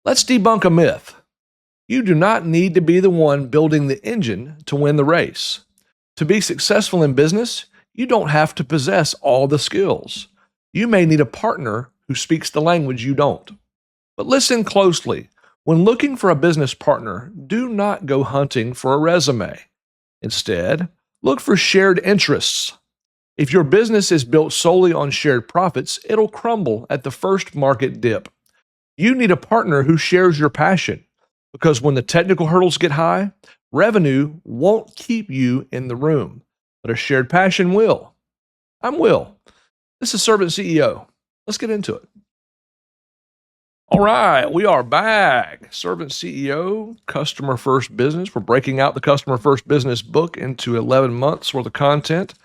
Let's debunk a myth. You do not need to be the one building the engine to win the race. To be successful in business, you don't have to possess all the skills. You may need a partner who speaks the language you don't. But listen closely. When looking for a business partner, do not go hunting for a resume. Instead, look for shared interests. If your business is built solely on shared profits, it'll crumble at the first market dip. You need a partner who shares your passion, because when the technical hurdles get high, revenue won't keep you in the room, but a shared passion will. I'm Will. This is Servant CEO. Let's get into it. All right, we are back. Servant CEO, Customer First Business. We're breaking out the Customer First Business book into 11 months worth of content.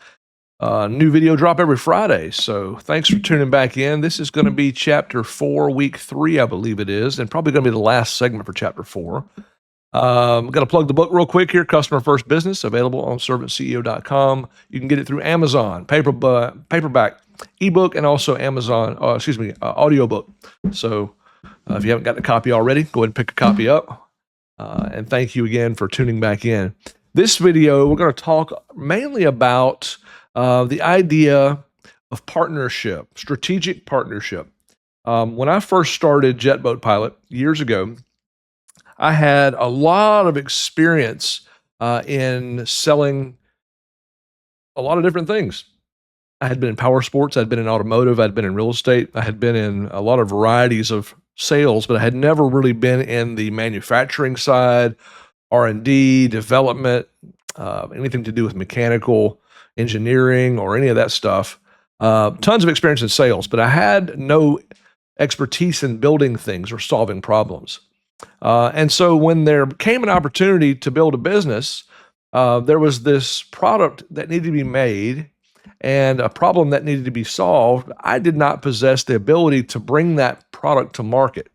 New video drop every Friday. So thanks for tuning back in. This is going to be chapter 4, week 3, I believe it is, and probably going to be the last segment for chapter 4. I'm going to plug the book real quick here. Customer First Business, available on servantceo.com. You can get it through Amazon, paperback, ebook, and also Amazon, audiobook. So if you haven't gotten a copy already, go ahead and pick a copy up. And thank you again for tuning back in. This video, we're going to talk mainly about the idea of partnership, strategic partnership. When I first started Jet Boat Pilot years ago, I had a lot of experience in selling a lot of different things. I had been in power sports, I'd been in automotive, I'd been in real estate, I had been in a lot of varieties of sales, but I had never really been in the manufacturing side, R&D, development, anything to do with mechanical engineering or any of that stuff. Tons of experience in sales, but I had no expertise in building things or solving problems. And so when there came an opportunity to build a business, there was this product that needed to be made and a problem that needed to be solved. I did not possess the ability to bring that product to market.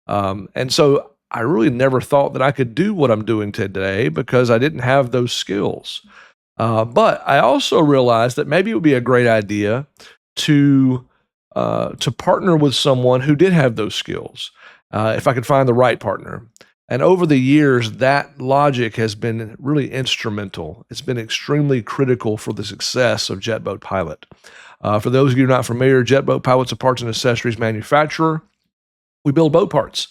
And so I really never thought that I could do what I'm doing today because I didn't have those skills. But I also realized that maybe it would be a great idea to partner with someone who did have those skills, if I could find the right partner. And over the years, that logic has been really instrumental. It's been extremely critical for the success of Jet Boat Pilot. For those of you not familiar, Jet Boat Pilot's a parts and accessories manufacturer. We build boat parts.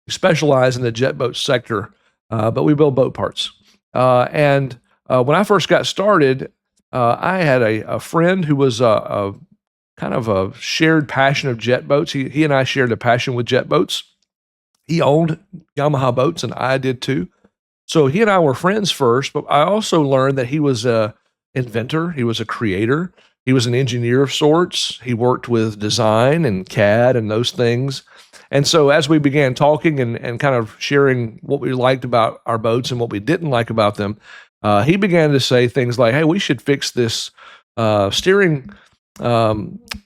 We specialize in the jet boat sector, but we build boat parts. And when I first got started, I had a friend who was a kind of a shared passion of jet boats. He and I shared a passion with jet boats. He owned Yamaha boats, and I did too. So he and I were friends first, but I also learned that he was an inventor. He was a creator. He was an engineer of sorts. He worked with design and CAD and those things. And so as we began talking and kind of sharing what we liked about our boats and what we didn't like about them, he began to say things like, hey, we should fix this steering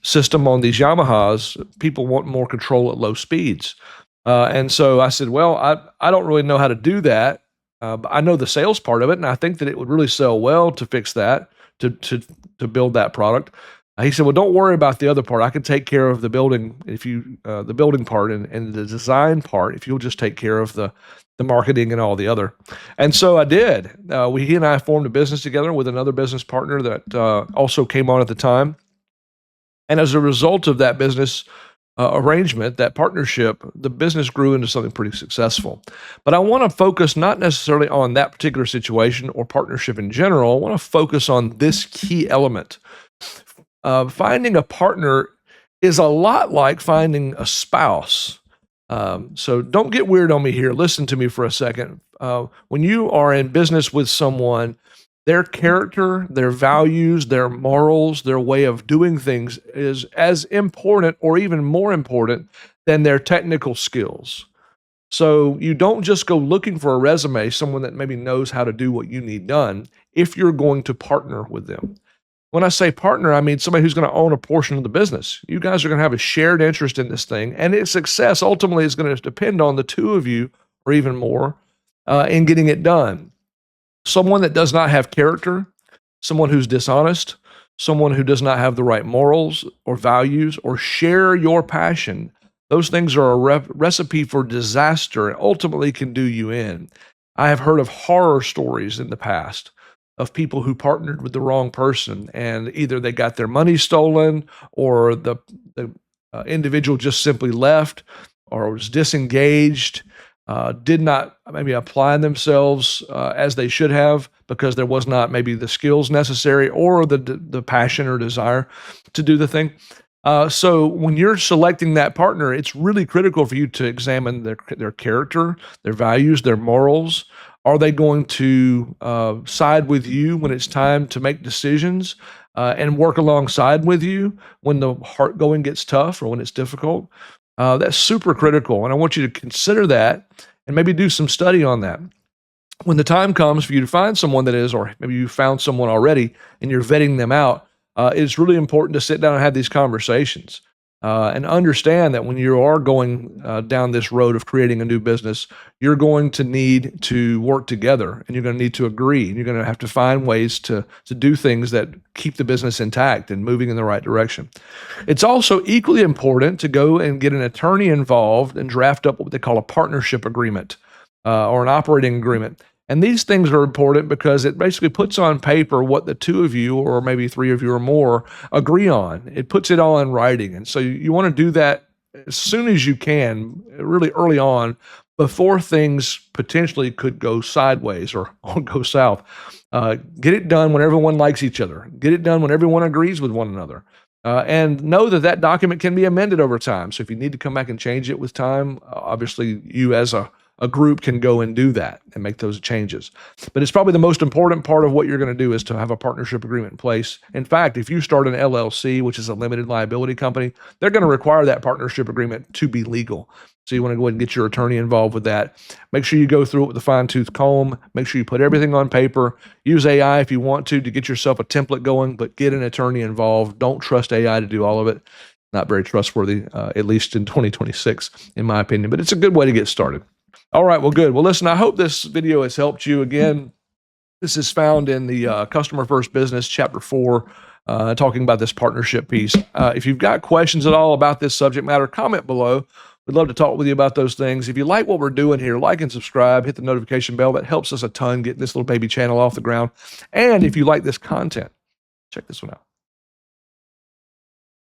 system on these Yamahas. People want more control at low speeds. And so I said, well, I don't really know how to do that. But I know the sales part of it, and I think that it would really sell well to fix that, to build that product. He said, well, don't worry about the other part. I can take care of the building the building part and the design part if you'll just take care of the marketing and all the other. And so I did. He and I formed a business together with another business partner that also came on at the time. And as a result of that business arrangement, that partnership, the business grew into something pretty successful. But I want to focus not necessarily on that particular situation or partnership in general. I want to focus on this key element. Finding a partner is a lot like finding a spouse. So don't get weird on me here. Listen to me for a second. When you are in business with someone, their character, their values, their morals, their way of doing things is as important or even more important than their technical skills. So you don't just go looking for a resume, someone that maybe knows how to do what you need done, if you're going to partner with them. When I say partner, I mean somebody who's going to own a portion of the business. You guys are going to have a shared interest in this thing, and its success ultimately is going to depend on the two of you, or even more, in getting it done. Someone that does not have character, someone who's dishonest, someone who does not have the right morals or values or share your passion, Those things are a recipe for disaster and ultimately can do you in. I have heard of horror stories in the past of people who partnered with the wrong person, and either they got their money stolen, or the individual just simply left or was disengaged, did not maybe apply themselves as they should have because there was not maybe the skills necessary or the passion or desire to do the thing. So when you're selecting that partner, it's really critical for you to examine their character, their values, their morals. Are they going to side with you when it's time to make decisions and work alongside with you when the heart going gets tough or when it's difficult? That's super critical. And I want you to consider that and maybe do some study on that. When the time comes for you to find someone that is, or maybe you found someone already and you're vetting them out, it's really important to sit down and have these conversations and understand that when you are going down this road of creating a new business, you're going to need to work together and you're going to need to agree, and you're going to have to find ways to do things that keep the business intact and moving in the right direction. It's also equally important to go and get an attorney involved and draft up what they call a partnership agreement or an operating agreement. And these things are important because it basically puts on paper what the two of you, or maybe three of you or more, agree on. It puts it all in writing. And so you want to do that as soon as you can, really early on, before things potentially could go sideways or go south. Get it done when everyone likes each other. Get it done when everyone agrees with one another. And know that that document can be amended over time. So if you need to come back and change it with time, obviously you as a group can go and do that and make those changes. But it's probably the most important part of what you're going to do is to have a partnership agreement in place. In fact, if you start an LLC, which is a limited liability company, they're going to require that partnership agreement to be legal. So you want to go ahead and get your attorney involved with that. Make sure you go through it with a fine-tooth comb. Make sure you put everything on paper. Use AI if you want to get yourself a template going, but get an attorney involved. Don't trust AI to do all of it. Not very trustworthy, at least in 2026, in my opinion. But it's a good way to get started. All right, well, good. Well, listen, I hope this video has helped you. Again, this is found in the Customer First Business, Chapter 4, talking about this partnership piece. If you've got questions at all about this subject matter, comment below. We'd love to talk with you about those things. If you like what we're doing here, like and subscribe, hit the notification bell. That helps us a ton getting this little baby channel off the ground. And if you like this content, check this one out.